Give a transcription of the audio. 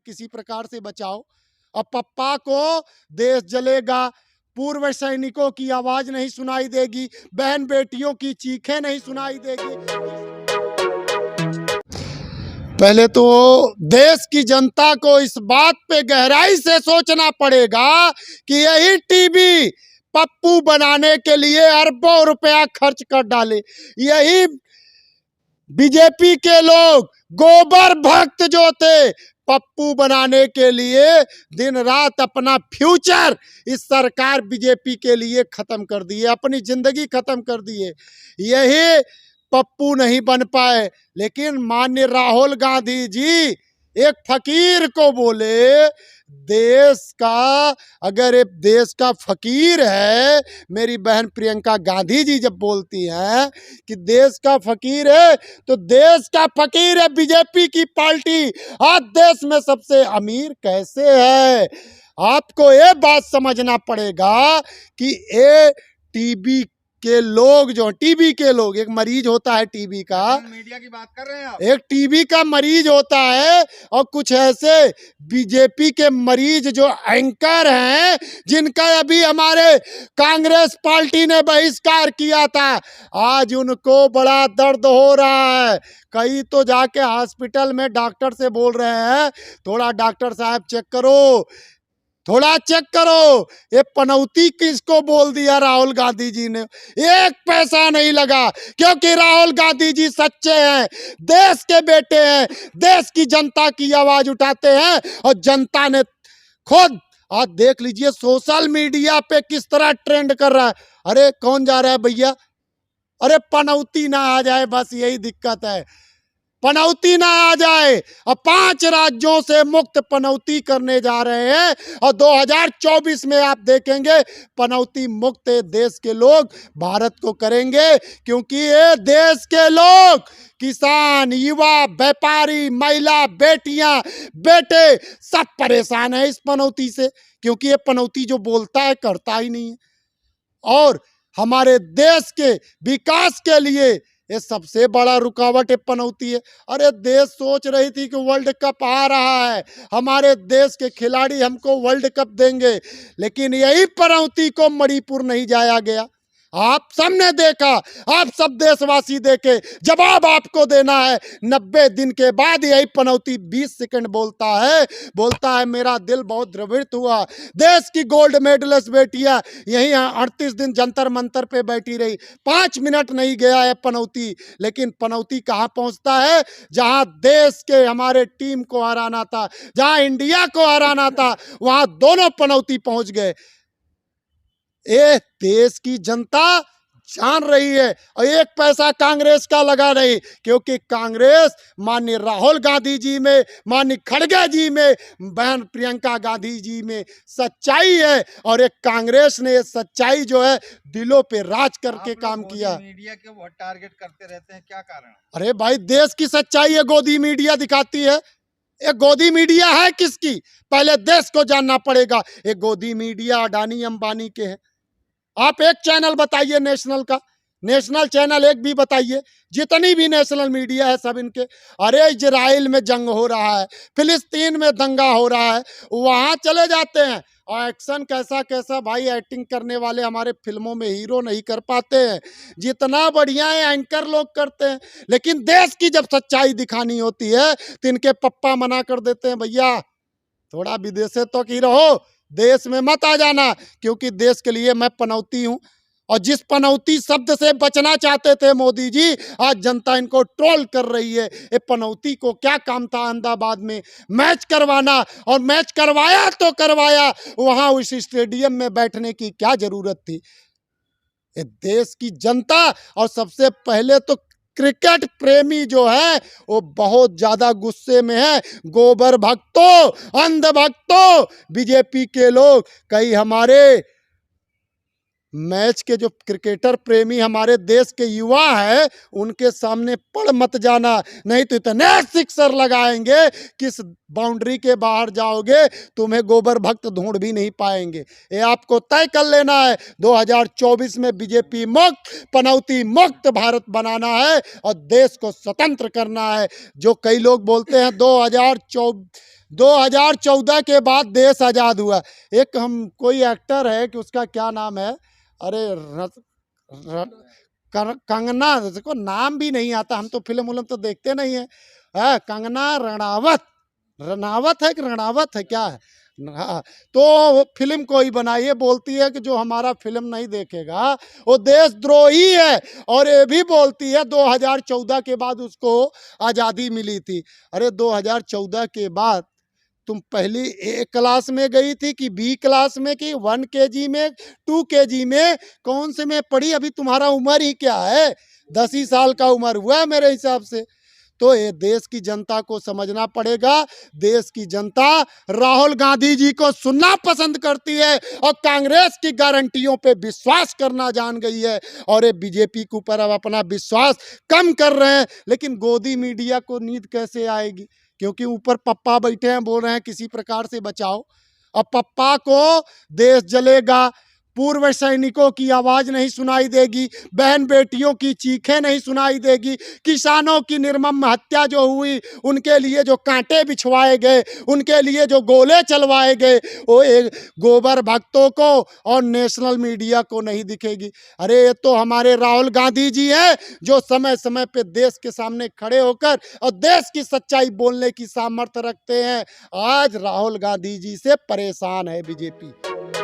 किसी प्रकार से बचाओ। अब पप्पा को देश जलेगा, पूर्व सैनिकों की आवाज नहीं सुनाई देगी, बहन बेटियों की चीखें नहीं सुनाई देगी। पहले तो देश की जनता को इस बात पे गहराई से सोचना पड़ेगा कि यही टीवी पप्पू बनाने के लिए अरबों रुपया खर्च कर डाले। यही बीजेपी के लोग गोबर भक्त जो थे, पप्पू बनाने के लिए दिन रात अपना फ्यूचर इस सरकार बीजेपी के लिए खत्म कर दिए, अपनी जिंदगी खत्म कर दिए। यही पप्पू नहीं बन पाए, लेकिन माननीय राहुल गांधी जी एक फकीर को बोले, देश का अगर एक देश का फकीर है, मेरी बहन प्रियंका गांधी जी जब बोलती हैं कि देश का फकीर है, तो देश का फकीर है बीजेपी की पार्टी। आज देश में सबसे अमीर कैसे है? आपको ये बात समझना पड़ेगा कि ये टीबी के लोग जो टीबी के लोग, एक मरीज होता है टीबी का, मीडिया की बात कर रहे हैं आप। एक टीबी का मरीज होता है, और कुछ ऐसे बीजेपी के मरीज जो एंकर हैं, जिनका अभी हमारे कांग्रेस पार्टी ने बहिष्कार किया था, आज उनको बड़ा दर्द हो रहा है। कई तो जाके हॉस्पिटल में डॉक्टर से बोल रहे हैं, थोड़ा डॉक्टर साहब चेक करो, थोड़ा चेक करो। ये पनौती किसको बोल दिया राहुल गांधी जी ने? एक पैसा नहीं लगा, क्योंकि राहुल गांधी जी सच्चे हैं, देश के बेटे हैं, देश की जनता की आवाज उठाते हैं। और जनता ने खुद आज देख लीजिए सोशल मीडिया पे किस तरह ट्रेंड कर रहा है। अरे कौन जा रहा है भैया? अरे पनौती ना आ जाए, बस यही दिक्कत है, पनौती ना आ जाए। अब 5 राज्यों से मुक्त पनौती करने जा रहे हैं, और 2024 में आप देखेंगे पनौती मुक्त देश के लोग भारत को करेंगे, क्योंकि ये देश के लोग, किसान, युवा, व्यापारी, महिला, बेटियां, बेटे सब परेशान है इस पनौती से, क्योंकि ये पनौती जो बोलता है करता ही नहीं है। और हमारे देश के विकास के लिए ये सबसे बड़ा रुकावट पनौती है। अरे देश सोच रही थी कि वर्ल्ड कप आ रहा है, हमारे देश के खिलाड़ी हमको वर्ल्ड कप देंगे, लेकिन यही पनौती को मणिपुर नहीं जाया गया। आप सबने देखा, आप सब देशवासी देखे, जवाब आपको देना है। 90 दिन के बाद यही पनौती 20 सेकंड बोलता है मेरा दिल बहुत द्रवित हुआ। देश की गोल्ड मेडलिस्ट बेटियां यहीं 38 दिन जंतर मंतर पे बैठी रही, 5 मिनट नहीं गया है पनौती। लेकिन पनौती कहाँ पहुंचता है? जहां देश के हमारे टीम को हराना था, जहां इंडिया को हराना था, वहां दोनों पनौती पहुंच गए। ये देश की जनता जान रही है, और एक पैसा कांग्रेस का लगा नहीं, क्योंकि कांग्रेस माननीय राहुल गांधी जी में, माननीय खड़गे जी में, बहन प्रियंका गांधी जी में सच्चाई है, और एक कांग्रेस ने सच्चाई जो है दिलों पे राज करके काम किया। मीडिया के वो टारगेट करते रहते हैं, क्या कारण है? अरे भाई, देश की सच्चाई है गोदी मीडिया दिखाती है। एक गोदी मीडिया है किसकी? पहले देश को जानना पड़ेगा। एक गोदी मीडिया अडानी अंबानी के है। आप एक चैनल बताइए नेशनल का, नेशनल चैनल एक भी बताइए, जितनी भी नेशनल मीडिया है सब इनके। अरे इजराइल में जंग हो रहा है, फिलिस्तीन में दंगा हो रहा है, वहां चले जाते हैं, और एक्शन कैसा कैसा भाई एक्टिंग करने वाले हमारे फिल्मों में हीरो नहीं कर पाते हैं, जितना बढ़िया है एंकर लोग करते हैं। लेकिन देश की जब सच्चाई दिखानी होती है तो इनके पप्पा मना कर देते हैं, भैया थोड़ा विदेशे तो की रहो, देश में मत आ जाना, क्योंकि देश के लिए मैं पनौती हूं। और जिस पनौती शब्द से बचना चाहते थे मोदी जी, आज जनता इनको ट्रोल कर रही है। ये पनौती को क्या काम था अहमदाबाद में मैच करवाना, और मैच करवाया तो करवाया, वहां उस स्टेडियम में बैठने की क्या जरूरत थी? ये देश की जनता, और सबसे पहले तो क्रिकेट प्रेमी जो है वो बहुत ज्यादा गुस्से में है। गोबर भक्तों, अंध भक्तों, बीजेपी के लोग, कई हमारे मैच के जो क्रिकेटर प्रेमी हमारे देश के युवा है, उनके सामने पड़ मत जाना, नहीं तो इतने सिक्सर लगाएंगे किस बाउंड्री के बाहर जाओगे तुम्हें गोबर भक्त ढूंढ भी नहीं पाएंगे। ये आपको तय कर लेना है। 2024 में बीजेपी मुक्त, पनौती मुक्त भारत बनाना है, और देश को स्वतंत्र करना है। जो कई लोग बोलते हैं 2014 के बाद देश आज़ाद हुआ। एक हम कोई एक्टर है कि उसका क्या नाम है, अरे कंगना, देखो नाम भी नहीं आता, हम तो फिल्म उलम तो देखते नहीं है। कंगना रणावत, रनावत है कि रणावत है क्या है। हाँ, तो फिल्म कोई बनाई है, बोलती है कि जो हमारा फिल्म नहीं देखेगा वो देशद्रोही है। और ये भी बोलती है 2014 के बाद उसको आज़ादी मिली थी। अरे 2014 के बाद तुम पहली ए क्लास में गई थी कि बी क्लास में कि 1 केजी में 2 केजी में, कौन से में पढ़ी? अभी तुम्हारा उम्र ही क्या है, 10 ही साल का उम्र हुआ है मेरे हिसाब से। तो ये देश की जनता को समझना पड़ेगा। देश की जनता राहुल गांधी जी को सुनना पसंद करती है और कांग्रेस की गारंटियों पे विश्वास करना जान गई है। और ये बीजेपी के ऊपर अब अपना विश्वास कम कर रहे हैं। लेकिन गोदी मीडिया को नींद कैसे आएगी, क्योंकि ऊपर पप्पा बैठे हैं, बोल रहे हैं किसी प्रकार से बचाओ। अब पप्पा को देश जलेगा, पूर्व सैनिकों की आवाज नहीं सुनाई देगी, बहन बेटियों की चीखें नहीं सुनाई देगी, किसानों की निर्मम हत्या जो हुई, उनके लिए जो कांटे बिछवाए गए, उनके लिए जो गोले चलवाए गए, वो एक गोबर भक्तों को और नेशनल मीडिया को नहीं दिखेगी। अरे ये तो हमारे राहुल गांधी जी हैं जो समय समय पे देश के सामने खड़े होकर और देश की सच्चाई बोलने की सामर्थ्य रखते हैं। आज राहुल गांधी जी से परेशान है बीजेपी।